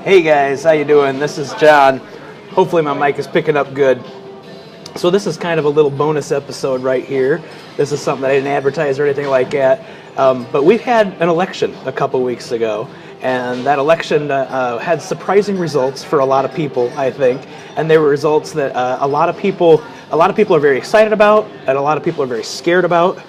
Hey guys, how you doing? This is John. Hopefully my mic is picking up good. So this is kind of a little bonus episode right here. This is something that I didn't advertise or anything like that. But we've had an election a couple weeks ago, and that election had surprising results for a lot of people, I think. And they were results that a lot of people are very excited about, and a lot of people are very scared about.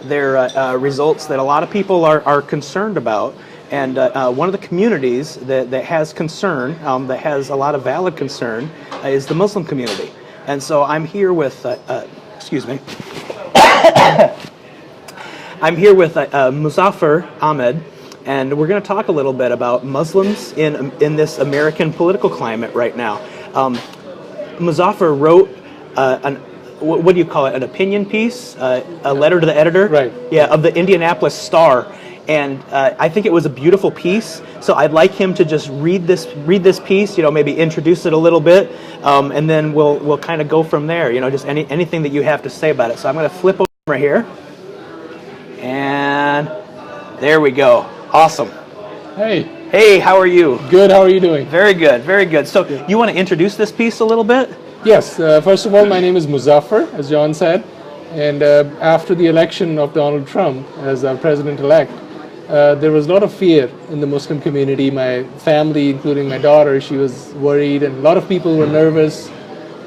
They're results that a lot of people are concerned about. And one of the communities that has concern, that has a lot of valid concern, is the Muslim community. And so I'm here with, excuse me, I'm here with Muzaffar Ahmad, and we're going to talk a little bit about Muslims in this American political climate right now. Muzaffar wrote what do you call it, an opinion piece, a letter to the editor? Right. Yeah, of the Indianapolis Star. And I think it was a beautiful piece. So I'd like him to just read this piece, maybe introduce it a little bit, and then we'll kind of go from there. Just anything that you have to say about it. So I'm going to flip over right here, and there we go. Awesome. Hey, how are you? Good. How are you doing? Very good, very good. So you want to introduce this piece a little bit? Yes. First of all, my name is Muzaffar, as John said, and after the election of Donald Trump as our president-elect, there was a lot of fear in the Muslim community. My family, including my daughter, she was worried, and a lot of people were nervous,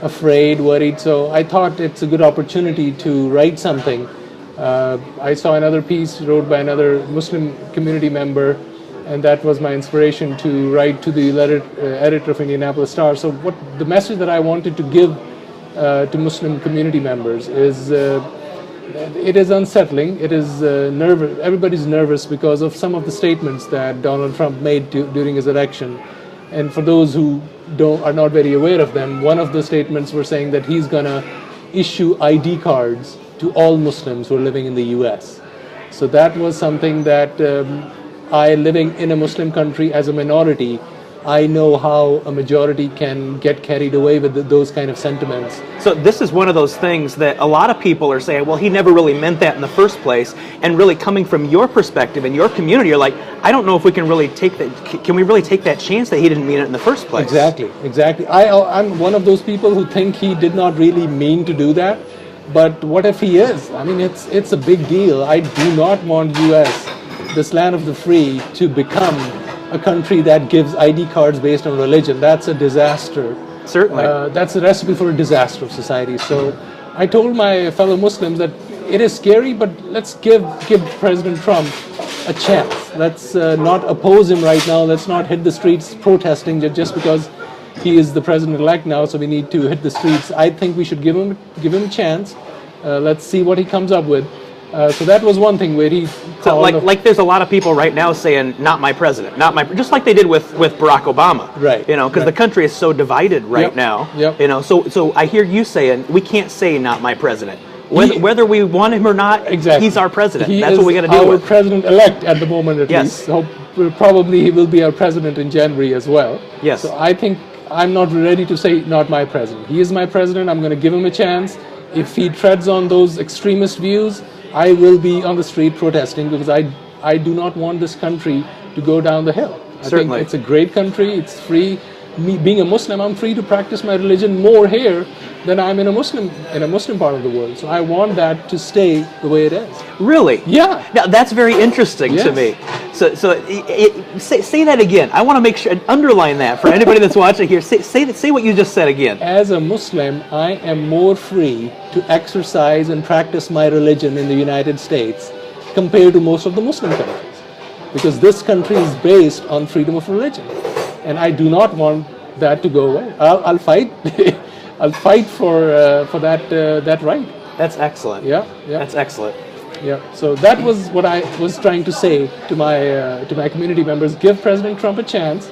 afraid, worried. So I thought it's a good opportunity to write something. I saw another piece wrote by another Muslim community member, and that was my inspiration to write to the editor of Indianapolis Star. So what the message that I wanted to give to Muslim community members is it is unsettling. It is nervous. Everybody's nervous because of some of the statements that Donald Trump made during his election. And for those who are not very aware of them, one of the statements were saying that he's gonna issue ID cards to all Muslims who are living in the U.S. So that was something that I, living in a Muslim country as a minority, I know how a majority can get carried away with those kind of sentiments. So this is one of those things that a lot of people are saying, well, he never really meant that in the first place. And really coming from your perspective and your community, you're like, I don't know if we can really take that, can we really take that chance that he didn't mean it in the first place? Exactly. I'm one of those people who think he did not really mean to do that. But what if he is? I mean, it's a big deal. I do not want U.S., this land of the free, to become a country that gives ID cards based on religion. That's a disaster. Certainly. That's a recipe for a disaster of society. So I told my fellow Muslims that it is scary, but let's give President Trump a chance. Let's not oppose him right now. Let's not hit the streets protesting just because he is the president-elect now, so we need to hit the streets. I think we should give him a chance. Let's see what he comes up with. So that was one thing where he called... So like there's a lot of people right now saying, not my president, just like they did with Barack Obama. Right. Because the country is so divided right now. Yep. So I hear you saying, we can't say not my president. Whether we want him or not, exactly. He's our president. He That's what we got to deal with. Our president-elect at the moment, at least. So probably he will be our president in January as well. Yes. So I think I'm not ready to say not my president. He is my president. I'm going to give him a chance. If he treads on those extremist views, I will be on the street protesting because I do not want this country to go down the hill. Certainly. I think it's a great country. It's free. Me being a Muslim, I'm free to practice my religion more here than I'm in a Muslim part of the world. So I want that to stay the way it is. Really? Yeah. Now that's very interesting to me. So say that again. I want to make sure and underline that for anybody that's watching here. Say what you just said again. As a Muslim, I am more free to exercise and practice my religion in the United States compared to most of the Muslim countries, because this country is based on freedom of religion, and I do not want that to go away. I'll fight. I'll fight for that right. That's excellent. Yeah. That's excellent. Yeah. So that was what I was trying to say to my community members. Give President Trump a chance,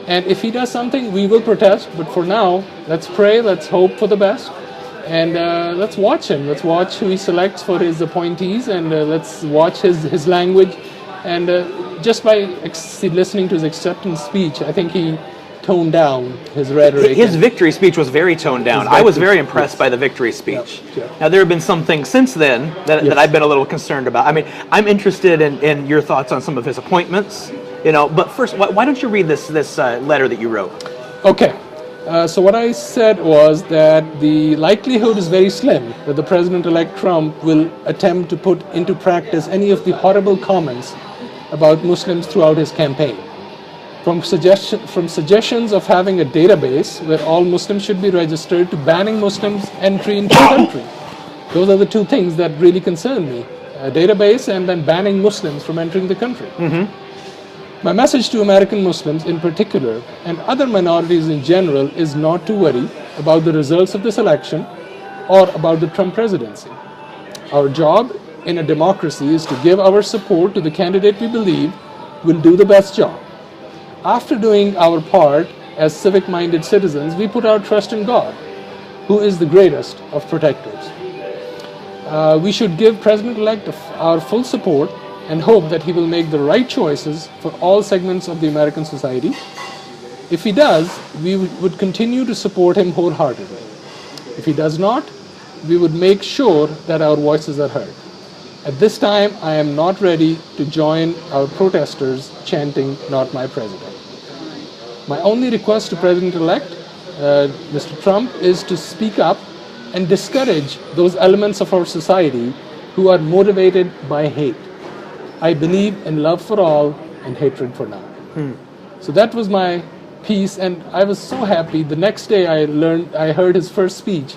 and if he does something, we will protest. But for now, let's pray. Let's hope for the best, and let's watch him. Let's watch who he selects for his appointees, and let's watch his language. And just by listening to his acceptance speech, I think he toned down his rhetoric. His victory speech was very toned down. I was very impressed by the victory speech. Now, there have been some things since then that I've been a little concerned about. I mean, I'm interested in your thoughts on some of his appointments. But first, why don't you read this letter that you wrote? Okay. So what I said was that the likelihood is very slim that the President-elect Trump will attempt to put into practice any of the horrible comments about Muslims throughout his campaign. From suggestions of having a database where all Muslims should be registered to banning Muslims entry into the country. Those are the two things that really concern me. A database and then banning Muslims from entering the country. Mm-hmm. My message to American Muslims in particular and other minorities in general is not to worry about the results of this election or about the Trump presidency. Our job in a democracy is to give our support to the candidate we believe will do the best job. After doing our part as civic-minded citizens, we put our trust in God, who is the greatest of protectors. We should give President-elect our full support and hope that he will make the right choices for all segments of the American society. If he does, we would continue to support him wholeheartedly. If he does not, we would make sure that our voices are heard. At this time, I am not ready to join our protesters chanting, "Not my president." My only request to President-elect, Mr. Trump, is to speak up and discourage those elements of our society who are motivated by hate. I believe in love for all and hatred for none. So that was my piece, and I was so happy. The next day I heard his first speech,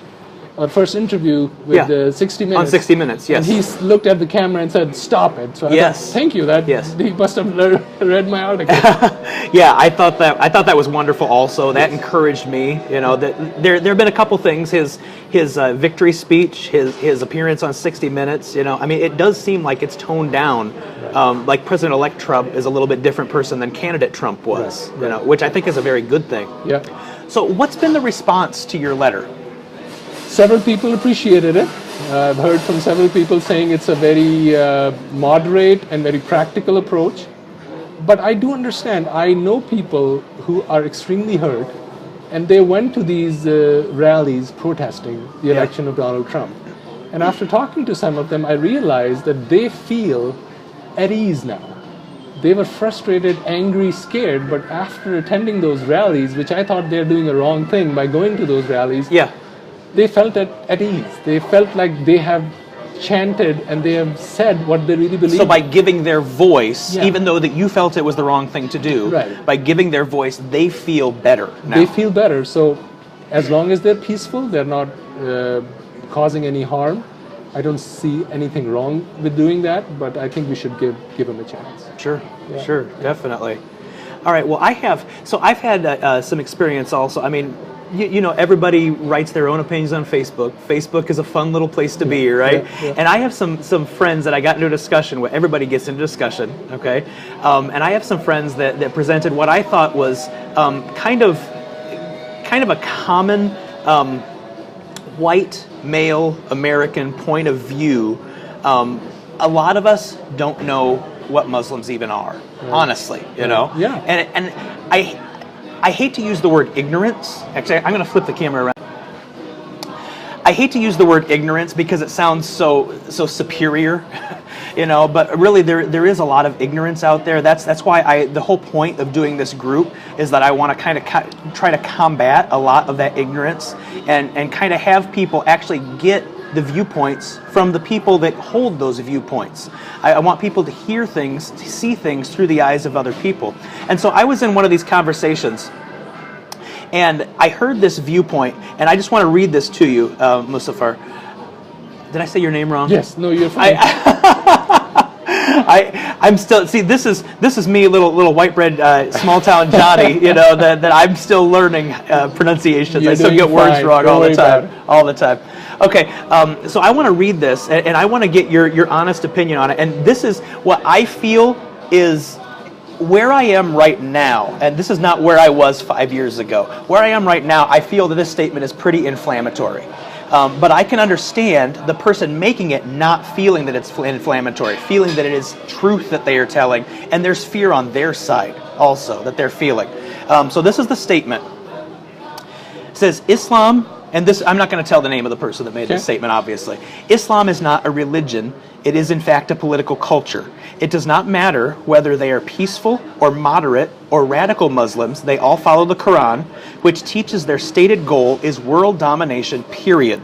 or first interview with 60 Minutes. On 60 Minutes, yes. And he looked at the camera and said, "Stop it." So I thought, thank you. He must have read my article. Yeah, I thought that was wonderful also. That encouraged me. That there have been a couple things. His victory speech, his appearance on 60 Minutes, it does seem like it's toned down. Right. Like President-elect Trump is a little bit different person than candidate Trump was, right. Which I think is a very good thing. Yeah. So what's been the response to your letter? Several people appreciated it. I've heard from several people saying it's a very moderate and very practical approach. But I do understand. I know people who are extremely hurt, and they went to these rallies protesting the election of Donald Trump. And after talking to some of them, I realized that they feel at ease now. They were frustrated, angry, scared, but after attending those rallies, which I thought they're doing a wrong thing by going to those rallies, they felt at ease. They felt like they have chanted and they have said what they really believe. So by giving their voice, even though that you felt it was the wrong thing to do, by giving their voice, they feel better now. They feel better. So as long as they're peaceful, they're not causing any harm, I don't see anything wrong with doing that, but I think we should give them a chance. Sure, definitely. All right, well, I've had some experience also. I mean, everybody writes their own opinions on Facebook. Facebook is a fun little place to be, right? And I have some friends that I got into a discussion with. Everybody gets into discussion, okay? And I have some friends that presented what I thought was kind of a common white male American point of view. A lot of us don't know what Muslims even are, honestly, And I hate to use the word ignorance. Actually, I'm going to flip the camera around. I hate to use the word ignorance because it sounds so superior, but really there is a lot of ignorance out there. That's why the whole point of doing this group is that I want to kind of try to combat a lot of that ignorance and kind of have people actually get the viewpoints from the people that hold those viewpoints. I want people to hear things, to see things through the eyes of other people. And so I was in one of these conversations, and I heard this viewpoint, and I just want to read this to you, Muzaffar. Did I say your name wrong? Yes. No, you're fine. I'm still, see, this is me, little white bread, small town Johnny, that I'm still learning pronunciations. I still get words wrong all the time. Okay, so I want to read this, and I want to get your honest opinion on it. And this is what I feel is where I am right now, and this is not where I was 5 years ago. Where I am right now, I feel that this statement is pretty inflammatory. But I can understand the person making it not feeling that it's inflammatory, feeling that it is truth that they are telling, and there's fear on their side also that they're feeling. So this is the statement. It says, Islam and this, I'm not going to tell the name of the person that made this statement, obviously. Islam is not a religion. It is, in fact, a political culture. It does not matter whether they are peaceful or moderate or radical Muslims. They all follow the Quran, which teaches their stated goal is world domination, period.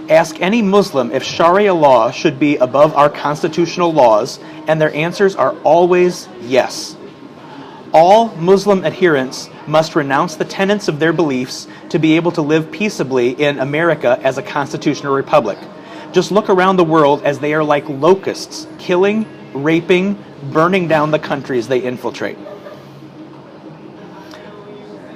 Ask any Muslim if Sharia law should be above our constitutional laws, and their answers are always yes. All Muslim adherents must renounce the tenets of their beliefs to be able to live peaceably in America as a constitutional republic. Just look around the world as they are like locusts, killing, raping, burning down the countries they infiltrate.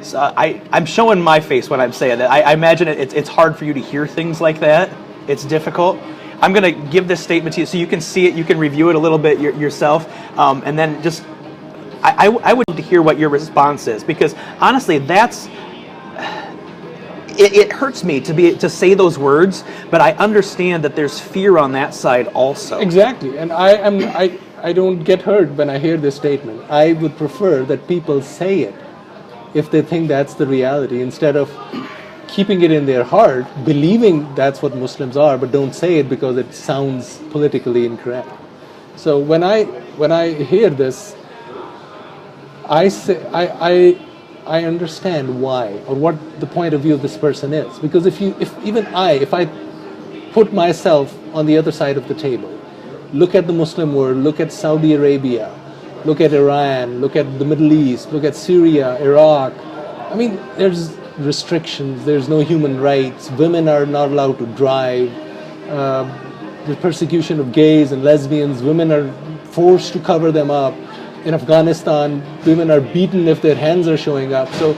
So I'm showing my face when I'm saying that. I imagine it's hard for you to hear things like that. It's difficult. I'm going to give this statement to you so you can see it, you can review it a little bit yourself, and then just, I would love to hear what your response is, because honestly, that's, it hurts me to say those words, but I understand that there's fear on that side also. Exactly, and I don't get hurt when I hear this statement. I would prefer that people say it if they think that's the reality, instead of keeping it in their heart, believing that's what Muslims are, but don't say it because it sounds politically incorrect. So when I hear this, I say I understand why, or what the point of view of this person is. Because if I put myself on the other side of the table, look at the Muslim world, look at Saudi Arabia, look at Iran, look at the Middle East, look at Syria, Iraq. I mean, there's restrictions, there's no human rights, women are not allowed to drive, the persecution of gays and lesbians, women are forced to cover them up. In Afghanistan, women are beaten if their hands are showing up. So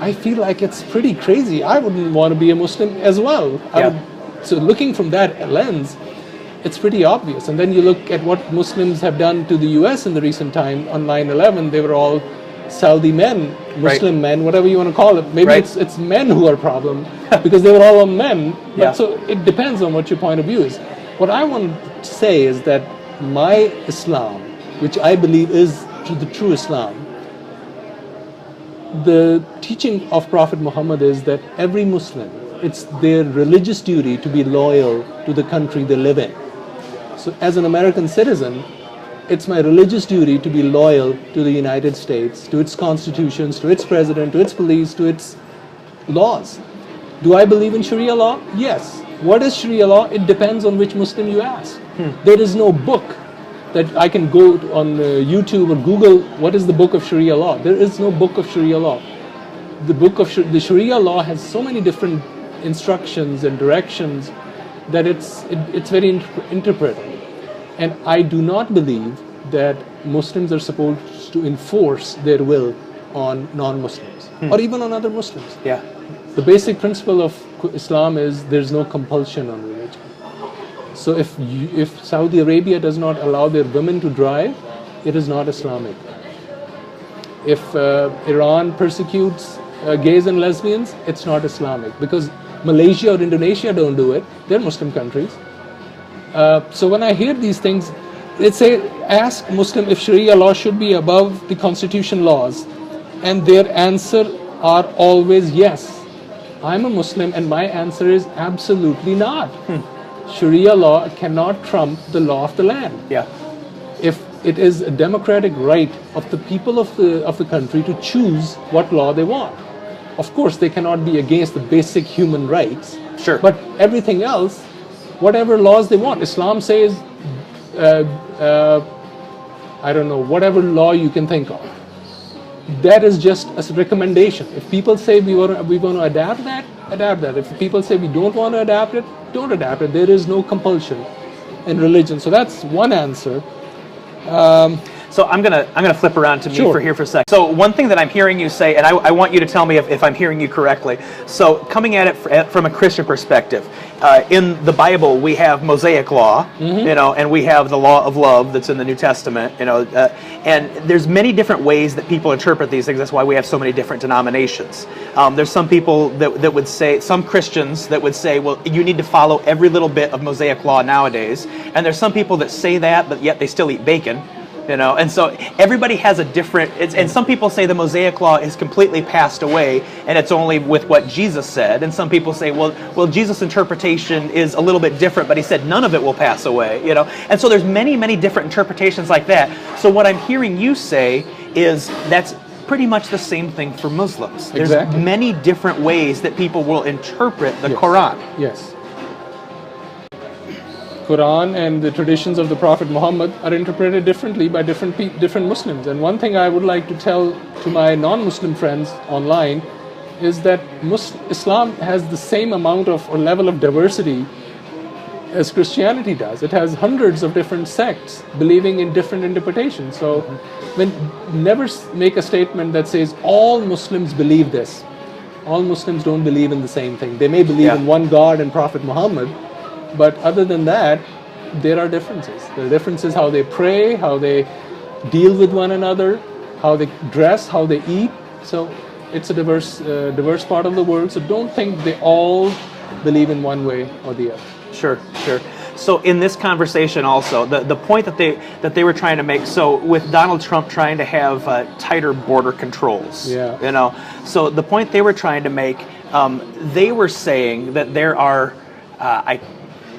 I feel like it's pretty crazy. I wouldn't want to be a Muslim as well. Yeah. So looking from that lens, it's pretty obvious. And then you look at what Muslims have done to the US in the recent time. On 9/11, they were all Saudi men, Muslim men, whatever you want to call it. Maybe it's men who are problem because they were all men. But so it depends on what your point of view is. What I want to say is that my Islam, which I believe is the true Islam, the teaching of Prophet Muhammad is that every Muslim, it's their religious duty to be loyal to the country they live in. So as an American citizen, it's my religious duty to be loyal to the United States, to its constitutions, to its president, to its police, to its laws. Do I believe in Sharia law? Yes. What is Sharia law? It depends on which Muslim you ask. There is no book that I can go on YouTube or Google, what is the book of Sharia law? There is no book of Sharia law. The book of the Sharia law has so many different instructions and directions that it's very interpretive. And I do not believe that Muslims are supposed to enforce their will on non-Muslims or even on other Muslims. Yeah. The basic principle of Islam is there's no compulsion on religion. So if Saudi Arabia does not allow their women to drive, it is not Islamic. If Iran persecutes gays and lesbians, it's not Islamic, because Malaysia or Indonesia don't do it. They're Muslim countries. So when I hear these things, they say, ask Muslim if Sharia law should be above the constitution laws, and their answer are always yes. I'm a Muslim and my answer is absolutely not. Sharia law cannot trump the law of the land. Yeah. If it is a democratic right of the people of the country to choose what law they want. Of course, they cannot be against the basic human rights. Sure. But everything else, whatever laws they want. Islam says, I don't know, whatever law you can think of. That is just a recommendation. If people say we want to adapt that, adapt that. If people say we don't want to adapt it, don't adapt it. There is no compulsion in religion. So that's one answer. So I'm gonna flip around to me for a second. So one thing that I'm hearing you say, and I want you to tell me if I'm hearing you correctly. So coming at it from a Christian perspective, in the Bible we have Mosaic Law, and we have the law of love that's in the New Testament, and there's many different ways that people interpret these things. That's why we have so many different denominations. There's some people that would say, some Christians that would say, well, you need to follow every little bit of Mosaic Law nowadays, and there's some people that say that, but yet they still eat bacon. You know, and so everybody has a different, and some people say the Mosaic Law is completely passed away and it's only with what Jesus said. And some people say, well, Jesus' interpretation is a little bit different, but he said none of it will pass away, you know. And so there's many, many different interpretations like that. So what I'm hearing you say is that's pretty much the same thing for Muslims. There's many different ways that people will interpret the Quran. Yes. Quran and the traditions of the Prophet Muhammad are interpreted differently by different Muslims. And one thing I would like to tell to my non-Muslim friends online is that Islam has the same amount of or level of diversity as Christianity does. It has hundreds of different sects believing in different interpretations. So never make a statement that says all Muslims believe this. All Muslims don't believe in the same thing. They may believe in one God and Prophet Muhammad, but other than that, there are differences. There are differences how they pray, how they deal with one another, how they dress, how they eat. So it's a diverse part of the world. So don't think they all believe in one way or the other. Sure. So in this conversation also, the point that they were trying to make, so with Donald Trump trying to have tighter border controls, you know, so the point they were trying to make, they were saying that there are,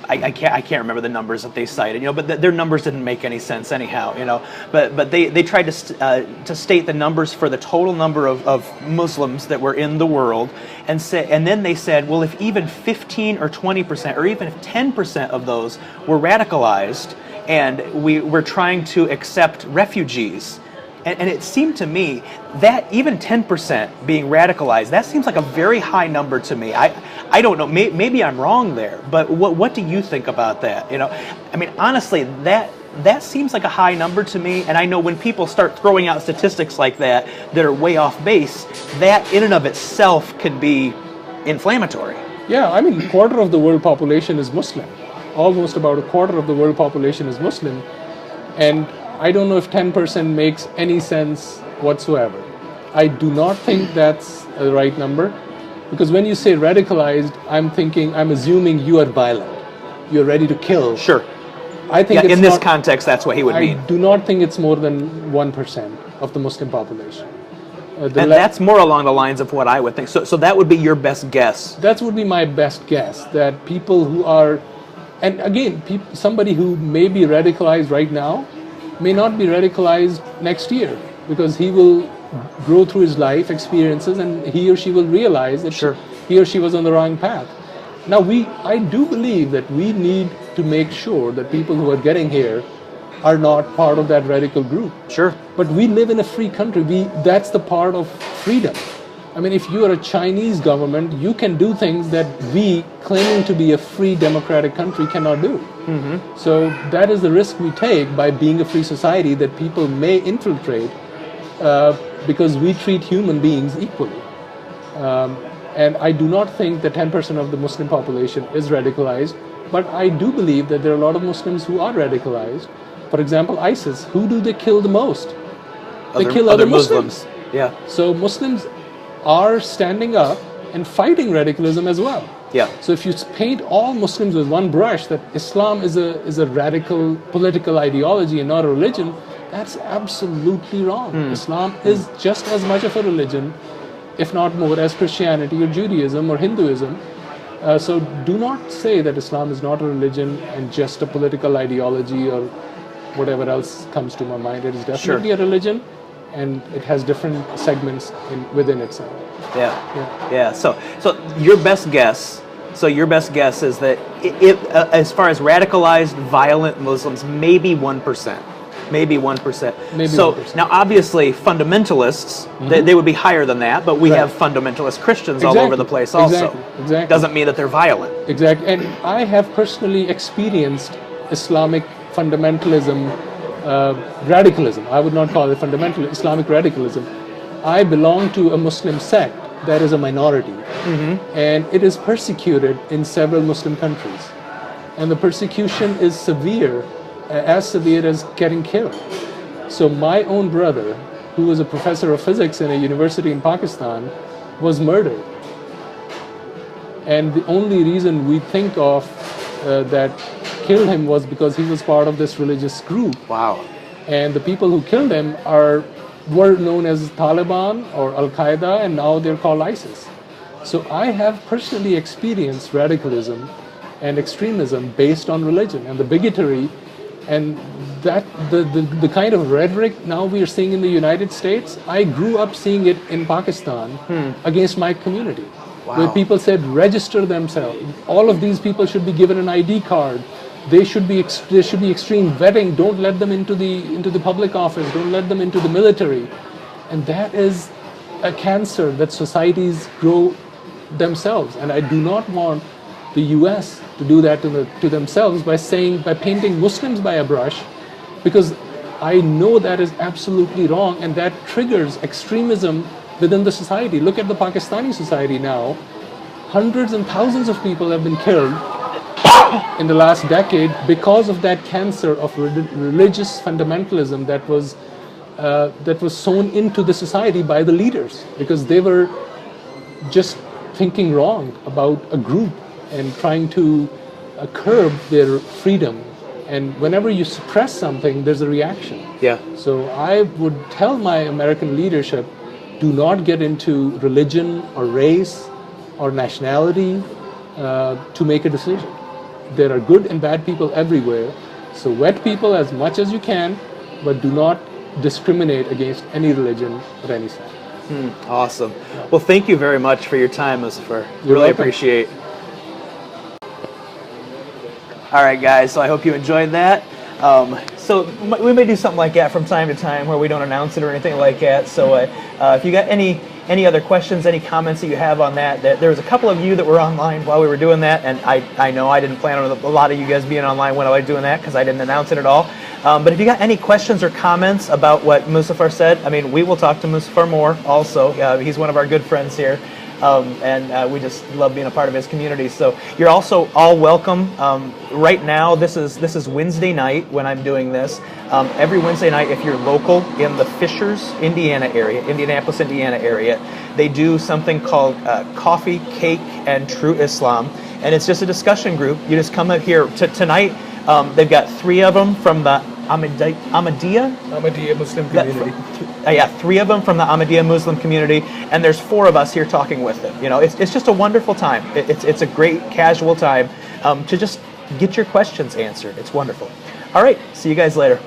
I can't remember the numbers that they cited, you know, but their numbers didn't make any sense anyhow, you know. But they tried to state the numbers for the total number of Muslims that were in the world, and then they said, well, if even 15 or 20% or even if 10% of those were radicalized, and we were trying to accept refugees. And it seemed to me that even 10% being radicalized, that seems like a very high number to me. I don't know, maybe I'm wrong there, but what do you think about that? You know, I mean, honestly, that seems like a high number to me. And I know when people start throwing out statistics like that are way off base, that in and of itself can be inflammatory. Yeah, I mean, a quarter of the world population is Muslim. Almost about a quarter of the world population is Muslim. And I don't know if 10% makes any sense whatsoever. I do not think that's the right number, because when you say radicalized, I'm assuming you are violent. You're ready to kill. Sure. I think in this context, that's what he would mean. I do not think it's more than 1% of the Muslim population. And that's more along the lines of what I would think. So that would be your best guess. That would be my best guess, that people who are, and again, somebody who may be radicalized right now, may not be radicalized next year, because he will grow through his life experiences and he or she will realize that he or she was on the wrong path. Now I do believe that we need to make sure that people who are getting here are not part of that radical group. Sure. But we live in a free country. That's the part of freedom. I mean, if you are a Chinese government, you can do things that we, claiming to be a free democratic country, cannot do. Mm-hmm. So that is the risk we take by being a free society, that people may infiltrate because we treat human beings equally. And I do not think that 10% of the Muslim population is radicalized, but I do believe that there are a lot of Muslims who are radicalized. For example, ISIS, who do they kill the most? They kill other Muslims. Yeah. So Muslims are standing up and fighting radicalism as well. Yeah. So if you paint all Muslims with one brush, that Islam is a radical political ideology and not a religion, that's absolutely wrong. Islam is just as much of a religion, if not more, as Christianity or Judaism or Hinduism. So do not say that Islam is not a religion and just a political ideology or whatever else comes to my mind. It is definitely a religion, and it has different segments within itself. Yeah. So your best guess. So your best guess is that as far as radicalized, violent Muslims, maybe 1%. Maybe 1%. So 1%. Now, obviously, fundamentalists, they would be higher than that, but we have fundamentalist Christians all over the place also. Exactly. Doesn't mean that they're violent. Exactly. And I have personally experienced Islamic fundamentalism, radicalism. I would not call it fundamental, Islamic radicalism. I belong to a Muslim sect that is a minority, and it is persecuted in several Muslim countries. And the persecution is severe, as severe as getting killed. So my own brother, who was a professor of physics in a university in Pakistan, was murdered. And the only reason we think of that killed him was because he was part of this religious group. Wow. and the people who killed him were known as Taliban or Al-Qaeda, and now they're called ISIS. So I have personally experienced radicalism and extremism based on religion and the bigotry, and that the kind of rhetoric now we are seeing in the United States. I grew up seeing it in Pakistan against my community, where people said register themselves. All of these people should be given an ID card. There should be extreme vetting. Don't let them into the public office. Don't let them into the military. And that is a cancer that societies grow themselves. And I do not want the U.S. to do that to themselves by painting Muslims by a brush, because I know that is absolutely wrong, and that triggers extremism within the society. Look at the Pakistani society now. Hundreds and thousands of people have been killed in the last decade because of that cancer of religious fundamentalism that was sown into the society by the leaders, because they were just thinking wrong about a group and trying to curb their freedom. And whenever you suppress something, there's a reaction. Yeah. So I would tell my American leadership, do not get into religion or race or nationality to make a decision. There are good and bad people everywhere. So vet people as much as you can, but do not discriminate against any religion or any sect. Awesome. Well, thank you very much for your time, Muzaffar. You're Really welcome. appreciate. All right, guys. So I hope you enjoyed that. So we may do something like that from time to time, where we don't announce it or anything like that. So if you got any other questions, any comments that you have on that, there was a couple of you that were online while we were doing that, and I know I didn't plan on a lot of you guys being online when I was doing that because I didn't announce it at all. But if you got any questions or comments about what Muzaffar said, I mean, we will talk to Muzaffar more also. He's one of our good friends here. And we just love being a part of his community. So you're also all welcome. Right now, this is Wednesday night when I'm doing this. Every Wednesday night, if you're local in the Fishers, Indianapolis, Indiana area, they do something called Coffee, Cake, and True Islam. And it's just a discussion group. You just come up here. Tonight, they've got 3 of them from the Ahmadiyya Muslim Community. Three of them from the Ahmadiyya Muslim Community, and there's 4 of us here talking with them. You know, it's just a wonderful time. It's a great casual time to just get your questions answered. It's wonderful. All right, see you guys later.